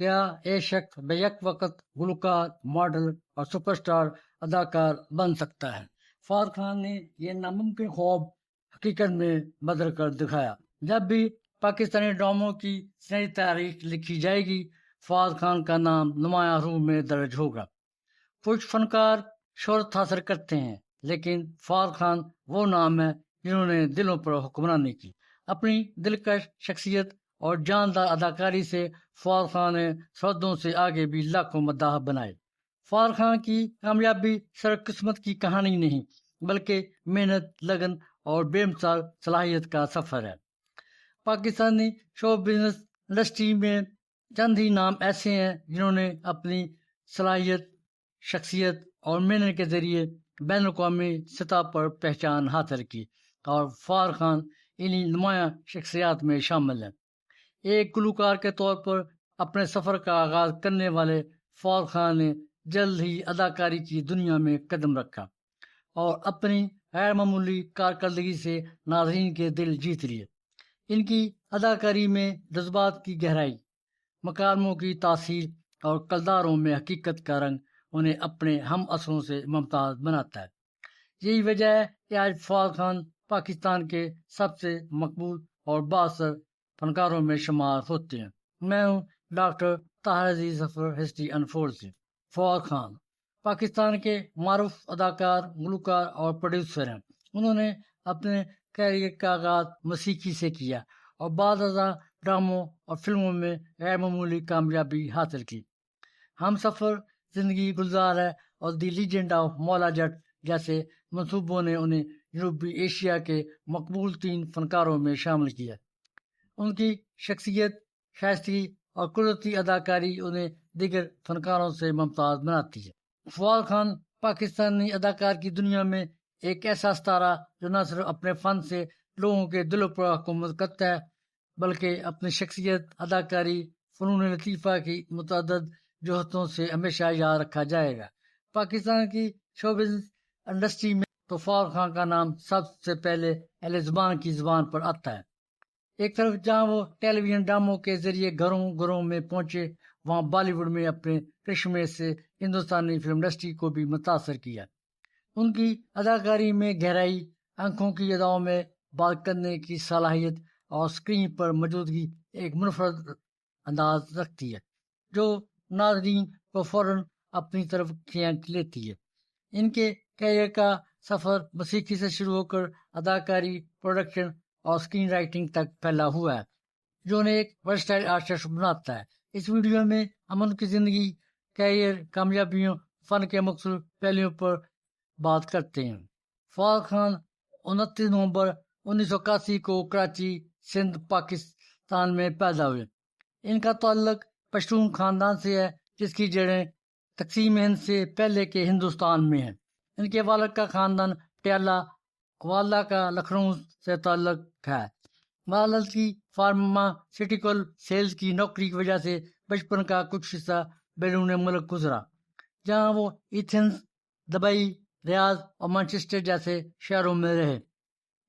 کیا ایک شخص بیک وقت گلوکار، ماڈل اور سپر سٹار اداکار بن سکتا ہے؟ فہد خان نے یہ ناممکن خواب حقیقت میں بدل کر دکھایا۔ جب بھی پاکستانی ڈراموں کی سنہری تاریخ لکھی جائے گی، فہد خان کا نام نمایاں روح میں درج ہوگا۔ کچھ فنکار شہرت حاصل کرتے ہیں، لیکن فہد خان وہ نام ہے جنہوں نے دلوں پر حکمرانی کی۔ اپنی دلکش شخصیت اور جاندار اداکاری سے فہد خان نے سرحدوں سے آگے بھی لاکھوں مداح بنائے۔ فہد خان کی کامیابی صرف قسمت کی کہانی نہیں، بلکہ محنت، لگن اور بے مثال صلاحیت کا سفر ہے۔ پاکستانی شو بزنس انڈسٹری میں چند ہی نام ایسے ہیں جنہوں نے اپنی صلاحیت، شخصیت اور محنت کے ذریعے بین الاقوامی سطح پر پہچان حاصل کی، اور فہد خان انہی نمایاں شخصیات میں شامل ہیں۔ ایک گلوکار کے طور پر اپنے سفر کا آغاز کرنے والے فہد خان نے جلد ہی اداکاری کی دنیا میں قدم رکھا اور اپنی غیر معمولی کارکردگی سے ناظرین کے دل جیت لیے۔ ان کی اداکاری میں جذبات کی گہرائی، مکالموں کی تاثیر اور کرداروں میں حقیقت کا رنگ انہیں اپنے ہم اثروں سے ممتاز بناتا ہے۔ یہی وجہ ہے کہ آج فہد خان پاکستان کے سب سے مقبول اور بااثر فنکاروں میں شمار ہوتے ہیں۔ میں ہوں ڈاکٹر طاہر عزیز ظفر، ہسٹری انفورڈ سے۔ فہد خان پاکستان کے معروف اداکار، گلوکار اور پروڈیوسر ہیں۔ انہوں نے اپنے کیریئر کا آغاز موسیقی سے کیا اور بعد ازاں ڈراموں اور فلموں میں غیر معمولی کامیابی حاصل کی۔ ہم سفر، زندگی گلزار ہے اور دی لیجنڈ آف مولا جٹ جیسے منصوبوں نے انہیں جنوبی ایشیا کے مقبول ترین فنکاروں میں شامل کیا۔ ان کی شخصیت، شائستگی اور قدرتی اداکاری انہیں دیگر فنکاروں سے ممتاز بناتی ہے۔ فہد خان پاکستانی اداکار کی دنیا میں ایک ایسا ستارہ جو نہ صرف اپنے فن سے لوگوں کے دلوں پر حکومت کرتا ہے، بلکہ اپنی شخصیت، اداکاری، فنون لطیفہ کی متعدد جوہتوں سے ہمیشہ یاد رکھا جائے گا۔ پاکستان کی شو بزنس انڈسٹری میں تو فہد خان کا نام سب سے پہلے اہل زبان کی زبان پر آتا ہے۔ ایک طرف جہاں وہ ٹیلی ویژن ڈراموں کے ذریعے گھروں گھروں میں پہنچے، وہاں بالی ووڈ میں اپنے کرشمے سے ہندوستانی فلم انڈسٹری کو بھی متاثر کیا۔ ان کی اداکاری میں گہرائی، آنکھوں کی اداؤں میں بات کرنے کی صلاحیت اور اسکرین پر موجودگی ایک منفرد انداز رکھتی ہے جو ناظرین کو فوراً اپنی طرف کھینچ لیتی ہے۔ ان کے کیریئر کا سفر موسیقی سے شروع ہو کر اداکاری، پروڈکشن اور اسکرین رائٹنگ تک پھیلا ہوا ہے، جو انہیں ایک ورسٹائل آرٹسٹ بناتا ہے۔ اس ویڈیو میں ہم ان کی زندگی، کیریئر، کامیابیوں، فن کے مختلف پہلوؤں پر بات کرتے ہیں۔ فہد خان 29 نومبر 1981 کو کراچی، سندھ، پاکستان میں پیدا ہوئے۔ ان کا تعلق پشتون خاندان سے ہے جس کی جڑیں تقسیم ہند سے پہلے کے ہندوستان میں ہیں۔ ان کے والد کا خاندان پٹیالہ، والدہ کا لکھنؤ سے تعلق ہے۔ والد کی فارماسیوٹیکل سیلز کی نوکری کی وجہ سے بچپن کا کچھ حصہ بیرون ملک گزرا، جہاں وہ ایتھنز، دبئی، ریاض اور مانچسٹر جیسے شہروں میں رہے۔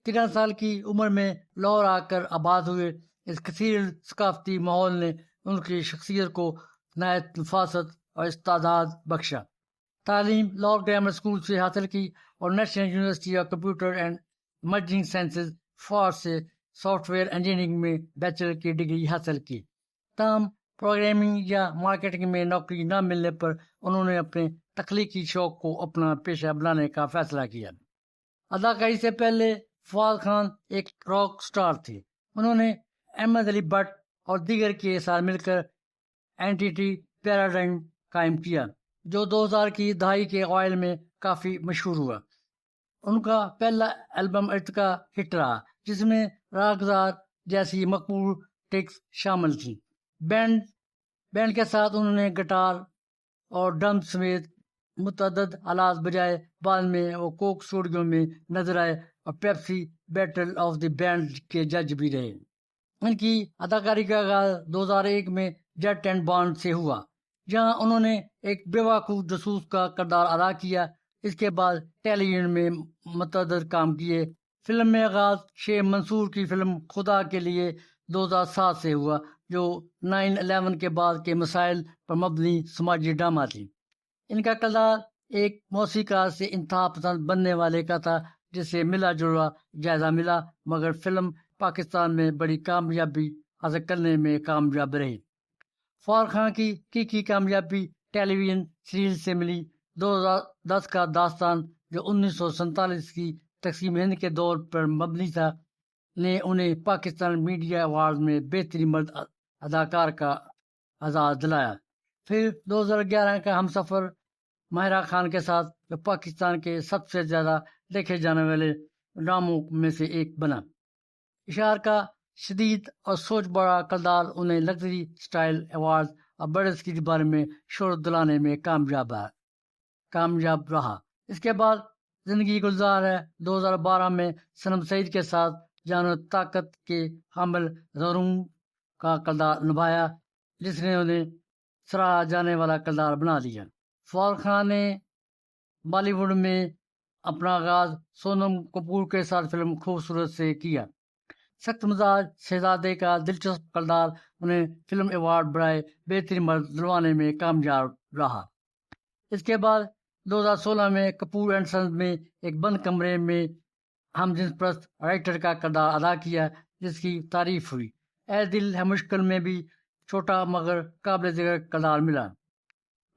13 سال کی عمر میں لاہور آ کر آباد ہوئے۔ اس کثیر ثقافتی ماحول نے ان کی شخصیت کو نہایت نفاست اور استعداد بخشا۔ تعلیم لاہور گرامر اسکول سے حاصل کی اور national university of computer and emerging sciences for سے سافٹ ویئر انجینئرنگ میں بیچلر کی ڈگری حاصل کی۔ تاہم پروگرامنگ یا مارکیٹنگ میں نوکری نہ ملنے پر انہوں نے اپنے تخلیقی شوق کو اپنا پیشہ بنانے کا فیصلہ کیا۔ اداکاری سے پہلے فہد خان ایک راک سٹار تھے۔ انہوں نے احمد علی بٹ اور دیگر کے ساتھ مل کر اینٹی پیراڈائم قائم کیا، جو 2000 کی دہائی کے اوائل میں کافی مشہور ہوا۔ ان کا پہلا البم ارتقا ہٹ رہا، جس میں راگزار جیسی مقبول ٹیکس شامل تھیں۔ بینڈ کے ساتھ انہوں نے گٹار اور ڈرم سمیت متعدد آلات بجائے۔ بعد میں وہ کوک اسٹوڈیو میں نظر آئے اور Pepsi battle of the band کے جج بھی رہے۔ ان کی اداکاری کا آغاز 2001 میں جٹ اینڈ بانڈ سے ہوا، جہاں انہوں نے ایک بیوقوف جاسوس کا کردار ادا کیا۔ اس کے بعد ٹیلی ویژن میں متعدد کام کیے۔ فلم میں آغاز شیخ منصور کی فلم خدا کے لیے 2007 سے ہوا، جو 9/11 کے بعد کے مسائل پر مبنی سماجی ڈرامہ تھی۔ ان کا کردار ایک موسیقار سے انتہا پسند بننے والے کا تھا جسے ملا جلا جائزہ ملا، مگر فلم پاکستان میں بڑی کامیابی حاصل کرنے میں کامیاب رہی۔ فواد خان کی کامیابی ٹیلی ویژن سیریز سے ملی۔ 2010 کا داستان جو 1947 کی تقسیم ہند کے دور پر مبنی تھا نے انہیں پاکستان میڈیا ایوارڈ میں بہترین مرد اداکار کا اعزاز دلایا۔ پھر 2011 کا ہم سفر ماہرہ خان کے ساتھ جو پاکستان کے سب سے زیادہ دیکھے جانے والے ڈراموں میں سے ایک بنا۔ اشار کا شدید اور سوچ بڑا کردار انہیں لگژری سٹائل ایوارڈ اور بڑے اسکرین بارے میں شہرت دلانے میں کامیاب رہا۔ اس کے بعد زندگی گلزار ہے 2012 میں صنم سعید کے ساتھ جان و طاقت کے حامل زرون کا کردار نبھایا، جس نے انہیں سراہا جانے والا کردار بنا دیا۔ فواد خان نے بالی ووڈ میں اپنا آغاز سونم کپور کے ساتھ فلم خوبصورت سے کیا۔ سخت مزاج شہزادے کا دلچسپ کردار انہیں فلم ایوارڈ برائے بہترین مرد دلوانے میں کامیاب رہا۔ اس کے بعد 2016 میں کپور اینڈ سنز میں ایک بند کمرے میں ہم جنس پرست رائٹر کا کردار ادا کیا، جس کی تعریف ہوئی۔ اے دل ہے مشکل میں بھی چھوٹا مگر قابل ذکر کردار ملا۔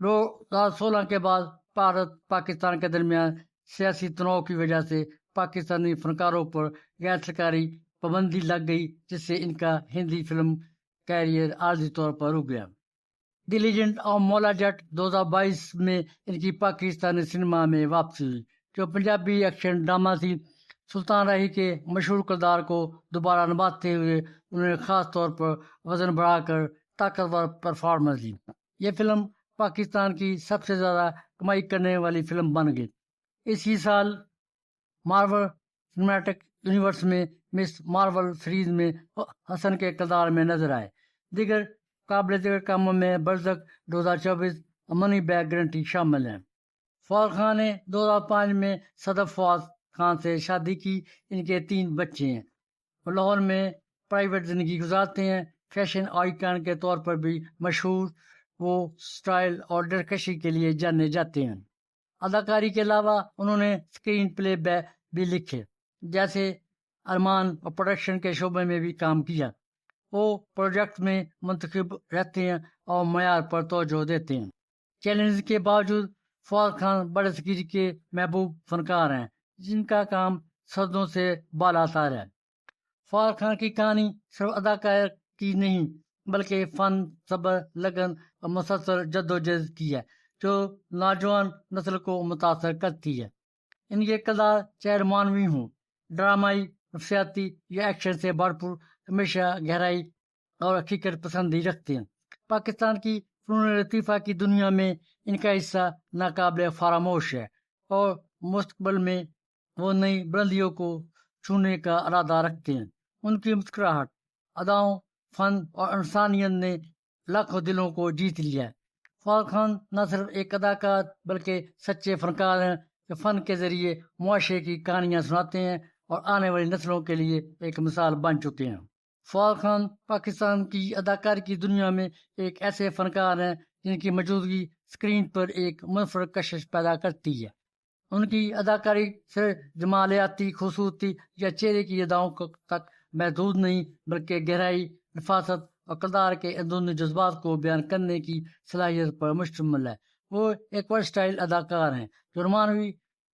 2016 کے بعد بھارت پاکستان کے درمیان سیاسی تناؤ کی وجہ سے پاکستانی فنکاروں پر غیر سرکاری پابندی لگ گئی، جس سے ان کا ہندی فلم کیریئر عارضی طور پر رک گیا۔ دی لیجنڈ آف مولا جٹ 2022 میں ان کی پاکستانی سنیما میں واپسی ہوئی، جو پنجابی ایکشن ڈرامہ تھی۔ سلطان راہی کے مشہور کردار کو دوبارہ نبھاتے ہوئے انہوں نے خاص طور پر وزن بڑھا کر طاقتور پرفارمنس دی۔ یہ فلم پاکستان کی سب سے زیادہ کمائی کرنے والی فلم بن گئی۔ اسی سال مارول سنیمیٹک یونیورس میں مس مارول سیریز میں حسن کے کردار میں نظر آئے۔ دیگر قابل ذکر کاموں میں برزخ 2024 اور منی بیک گارنٹی شامل ہیں۔ فواد خان نے 2005 میں صدف فواد خان سے شادی کی۔ ان کے 3 بچے ہیں۔ وہ لاہور میں پرائیویٹ زندگی گزارتے ہیں۔ فیشن آئیکن کے طور پر بھی مشہور، وہ سٹائل اور ڈرکشی کے لیے جانے جاتے ہیں۔ اداکاری کے علاوہ انہوں نے اسکرین پلے بھی لکھے، جیسے ارمان، اور پروڈکشن کے شعبے میں بھی کام کیا۔ وہ پروجیکٹ میں منتخب رہتے ہیں اور معیار پر توجہ دیتے ہیں۔ چیلنج کے باوجود فواد خان بڑے اسکرین کے محبوب فنکار ہیں، جن کا کام صدیوں سے بالا تر ہے۔ فواد خان کی کہانی صرف اداکار کی نہیں بلکہ فن، صبر، لگن اور مسلسل جدوجہد کی ہے، جو نوجوان نسل کو متاثر کرتی ہے۔ ان کے کردار چاہے رومانوی ہوں، ڈرامائی، نفسیاتی یا ایکشن سے بھرپور، ہمیشہ گہرائی اور حقیقت پسندی رکھتے ہیں۔ پاکستان کی فنون لطیفہ کی دنیا میں ان کا حصہ ناقابل فراموش ہے، اور مستقبل میں وہ نئی بلندیوں کو چھونے کا ارادہ رکھتے ہیں۔ ان کی مسکراہٹ، اداؤں، فن اور انسانیت نے لاکھوں دلوں کو جیت لیا ہے۔ فواد خان نہ صرف ایک اداکار بلکہ سچے فنکار ہیں، جو فن کے ذریعے معاشرے کی کہانیاں سناتے ہیں اور آنے والی نسلوں کے لیے ایک مثال بن چکے ہیں۔ فواد خان پاکستان کی اداکاری کی دنیا میں ایک ایسے فنکار ہیں جن کی موجودگی اسکرین پر ایک منفرد کشش پیدا کرتی ہے۔ ان کی اداکاری صرف جمالیاتی خوبصورتی یا چہرے کی اداؤں تک محدود نہیں، بلکہ گہرائی، نفاست اور کردار کے اندرونی جذبات کو بیان کرنے کی صلاحیت پر مشتمل ہے۔ وہ ایک ورسٹائل اداکار ہیں جو رومانوی،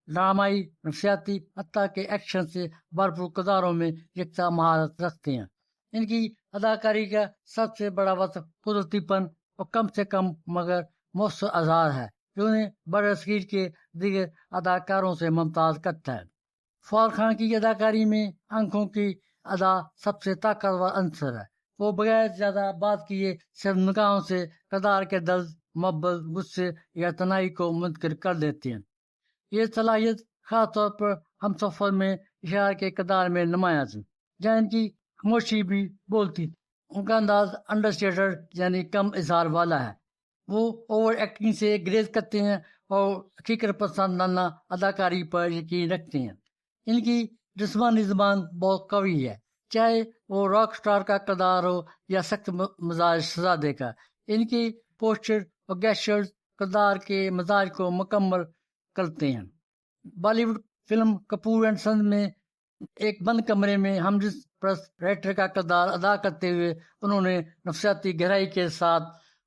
ڈرامائی، نفسیاتی، حتیٰ کہ ایکشن سے بھرپور کرداروں میں یکساں مہارت رکھتے ہیں۔ ان کی اداکاری کا سب سے بڑا وصف قدرتی پن اور کم سے کم مگر مؤثر اظہار ہے، جو انہیں بڑے اسکرین کے دیگر اداکاروں سے ممتاز کرتا ہے۔ فواد خان کی اداکاری میں آنکھوں کی ادا سب سے طاقتور عنصر ہے۔ وہ بغیر زیادہ بات کیے صرف نگاہوں سے کردار کے درد، محبت، غصے یا تنہائی کو منتقل کر دیتے ہیں۔ یہ صلاحیت خاص طور پر ہم سفر میں اشار کے کردار میں نمایاں تھی، جہاں ان کی خاموشی بھی بولتی تھی۔ ان کا انداز انڈرسٹیٹڈ یعنی کم اظہار والا ہے۔ وہ اوور ایکٹنگ سے گریز کرتے ہیں اور حقیقت پسندانہ اداکاری پر یقین رکھتے ہیں۔ ان کی جسمانی زبان بہت قوی ہے، چاہے وہ راک سٹار کا کردار ہو یا سخت مزاج شہزادے کا. ان کی پوسچر اور گیسچرز کردار کے مزاج کو مکمل کرتے ہیں. Bollywood film Kapoor and sons میں ایک بند کمرے میں ہمجنس پرست رائٹر کا کردار ادا کرتے ہوئے انہوں نے نفسیاتی گہرائی کے ساتھ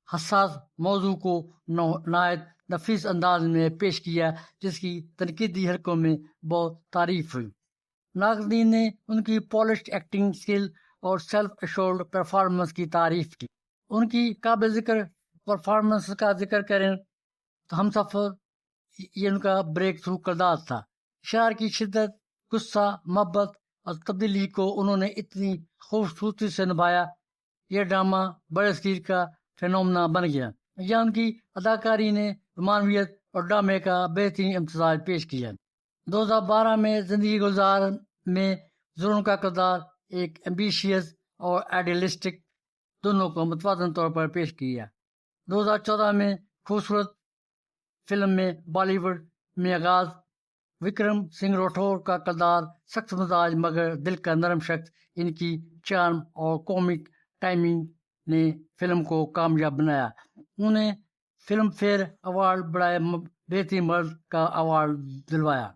حساس موضوع کو نہایت نفیس انداز میں پیش کیا، جس کی تنقیدی حلقوں میں بہت تعریف ہوئی. ناقدین نے ان کی پالشڈ ایکٹنگ سکل اور سیلف ایشورڈ پرفارمنس کی تعریف کی. ان کی قابل ذکر پرفارمنس کا ذکر کریں تو ہم سفر یہ ان کا بریک تھرو کردار تھا. اشعار کی شدت، غصہ، محبت اور تبدیلی کو انہوں نے اتنی خوبصورتی سے نبھایا، یہ ڈرامہ بڑے اسکرین کا فینومنا بن گیا. یہاں ان کی اداکاری نے رومانویت اور ڈرامے کا بہترین امتزاج پیش کیا. 2012 میں زندگی گلزار میں زرون کا کردار ایک ایمبیشیس اور آئیڈیلسٹک دونوں کو متوازن طور پر پیش کیا. 2014 میں خوبصورت فلم میں بالی ووڈ میں آغاز وکرم سنگھ راٹھور کا کردار سخت مزاج مگر دل کا نرم شخص. ان کی چارم اور کومک ٹائمنگ نے فلم کو کامیاب بنایا. انہیں فلم فیئر ایوارڈ برائے بہترین مرد کا ایوارڈ دلوایا.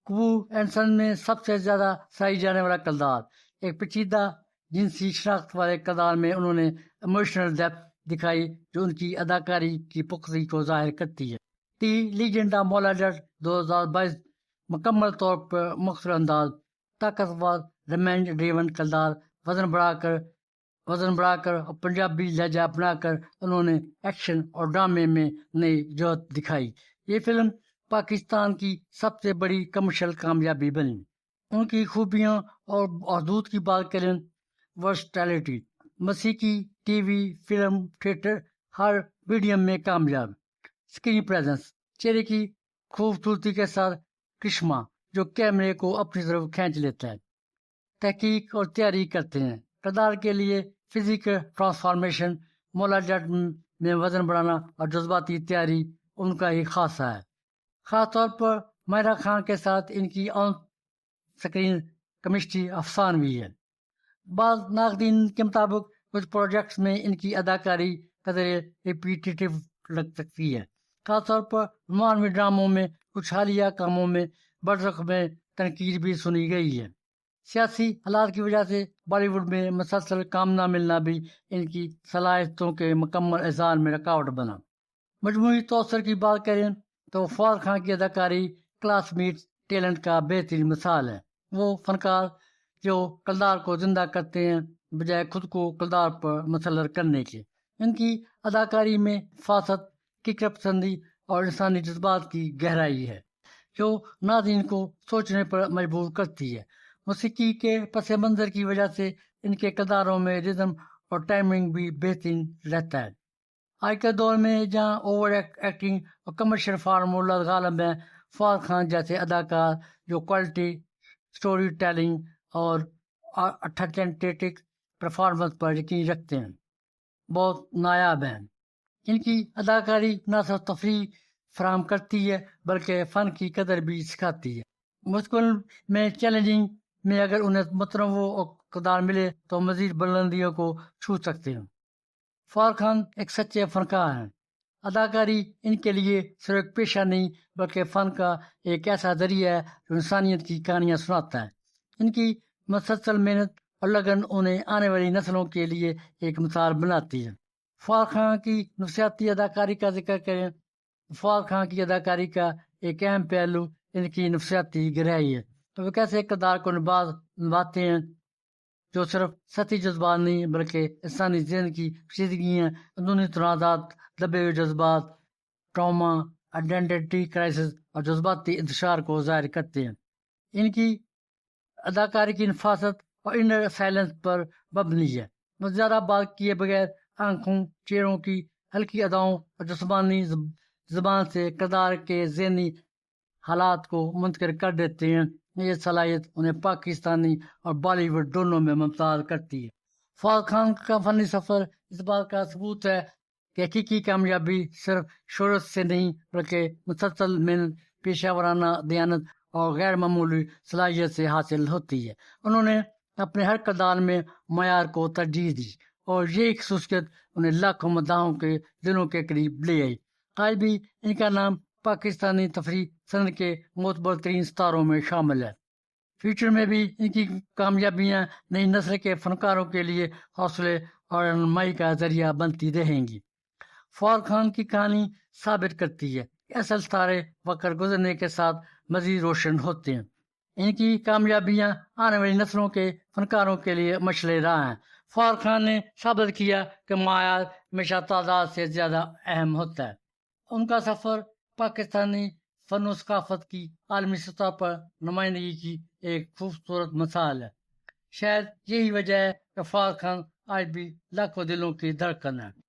کپور اینڈ سن میں سب سے زیادہ سراہی جانے والا کردار ایک پیچیدہ جنسی شناخت والے کردار میں انہوں نے ایموشنل ڈیپتھ دکھائی جو ان کی اداکاری کی پختگی کو ظاہر کرتی ہے. دی لیجنڈ آف مولا جٹ 2022 مکمل طور پر مختلف انداز، طاقتور رومانس ڈریون کردار، وزن بڑھا کر اور پنجابی لہجہ اپنا کر انہوں نے ایکشن اور ڈرامے میں نئی جوہر دکھائی. یہ فلم پاکستان کی سب سے بڑی کمرشل کامیابی بنی. ان کی خوبیاں اور حدود کی بات کریں، ورسٹیلٹی، موسیقی، ٹی وی، فلم، تھیٹر، ہر میڈیم میں کامیاب. اسکرین پریزنس، چہرے کی خوبصورتی کے ساتھ کرشمہ جو کیمرے کو اپنی طرف کھینچ لیتا ہے. تحقیق اور تیاری کرتے ہیں کردار کے لیے. فزیکل ٹرانسفارمیشن، مولا جٹ میں وزن بڑھانا اور جذباتی تیاری ان کا ہی خاصہ ہے. خاص طور پر ماہرہ خان کے ساتھ ان کی آن سکرین کیمسٹری افسانوی ہے. بعض ناقدین کے مطابق کچھ پروجیکٹس میں ان کی اداکاری قدر ریپیٹیٹو لگ سکتی ہے، خاص طور پر رومانوی ڈراموں میں. کچھ حالیہ کاموں میں برسق میں تنقید بھی سنی گئی ہے. سیاسی حالات کی وجہ سے بالی ووڈ میں مسلسل کام نہ ملنا بھی ان کی صلاحیتوں کے مکمل اظہار میں رکاوٹ بنا. مجموعی توسر کی بات کریں تو فواد خان کی اداکاری کلاس میٹ ٹیلنٹ کا بہترین مثال ہے. وہ فنکار جو کردار کو زندہ کرتے ہیں بجائے خود کو کردار پر مسلط کرنے کے. ان کی اداکاری میں فاست، فکر پسندی اور انسانی جذبات کی گہرائی ہے جو ناظرین کو سوچنے پر مجبور کرتی ہے. موسیقی کے پس منظر کی وجہ سے ان کے کرداروں میں رزم اور ٹائمنگ بھی بہترین رہتا ہے. آج کے دور میں جہاں اوور ایکٹنگ اور کمرشل فارمولا غالب ہیں، فواد خان جیسے اداکار جو کوالٹی سٹوری ٹیلنگ اور اتھینٹک پرفارمنس پر یقین رکھتے ہیں بہت نایاب ہیں. ان کی اداکاری نہ صرف تفریح فراہم کرتی ہے بلکہ فن کی قدر بھی سکھاتی ہے. مشکل میں چیلنجنگ میں اگر انہیں متنوع اور کردار ملے تو مزید بلندیوں کو چھو سکتے ہیں. فواد خان ایک سچے فنکار ہیں. اداکاری ان کے لیے صرف ایک پیشہ نہیں بلکہ فن کا ایک ایسا ذریعہ ہے جو انسانیت کی کہانیاں سناتا ہے. ان کی مسلسل محنت اور لگن انہیں آنے والی نسلوں کے لیے ایک مثال بناتی ہے. فواد خان کی نفسیاتی اداکاری کا ذکر کریں. فواد خان کی اداکاری کا ایک اہم پہلو ان کی نفسیاتی گہرائی ہے. تو وہ کیسے کردار کو نبھاتے ہیں جو صرف سطحی جذبات نہیں بلکہ انسانی ذہن کی پیچیدگیاں، اندرونی تنازعات، دبے ہوئے جذبات، ٹراما، آئیڈینٹی کرائسس اور جذباتی انتشار کو ظاہر کرتے ہیں. ان کی اداکاری کی نفاست اور انر سائلنس پر مبنی ہے. وہ زیادہ بات کیے بغیر آنکھوں، چہروں کی ہلکی اداؤں اور جسمانی زبان سے کردار کے ذہنی حالات کو منتقل کر دیتے ہیں. یہ صلاحیت انہیں پاکستانی اور بالی ووڈ دونوں میں ممتاز کرتی ہے. فواد خان کا فنی سفر اس بات کا ثبوت ہے کہ حقیقی کامیابی صرف شہرت سے نہیں بلکہ مسلسل محنت، پیشہ ورانہ دیانت اور غیر معمولی صلاحیت سے حاصل ہوتی ہے. انہوں نے اپنے ہر کردار میں معیار کو ترجیح دی اور یہ خصوصیت انہیں لاکھوں مداحوں کے دلوں کے قریب لے آئی۔ آج بھی ان کا نام پاکستانی تفریح صنعت کے معتبر ترین ستاروں میں شامل ہے۔ فیوچر میں بھی ان کی کامیابیاں نئی نسل کے فنکاروں کے لیے حوصلے اور رہنمائی کا ذریعہ بنتی رہیں گی۔ فواد خان کی کہانی ثابت کرتی ہے کہ اصل ستارے وقت گزرنے کے ساتھ مزید روشن ہوتے ہیں۔ ان کی کامیابیاں آنے والی نسلوں کے فنکاروں کے لیے مشعل راہ ہیں۔ فواد خان نے ثابت کیا کہ معیار ہمیشہ تعداد سے زیادہ اہم ہوتا ہے۔ ان کا سفر پاکستانی فن و ثقافت کی عالمی سطح پر نمائندگی کی ایک خوبصورت مثال ہے۔ شاید یہی وجہ ہے کہ فواد خان آج بھی لاکھوں دلوں کی دھڑکن ہے۔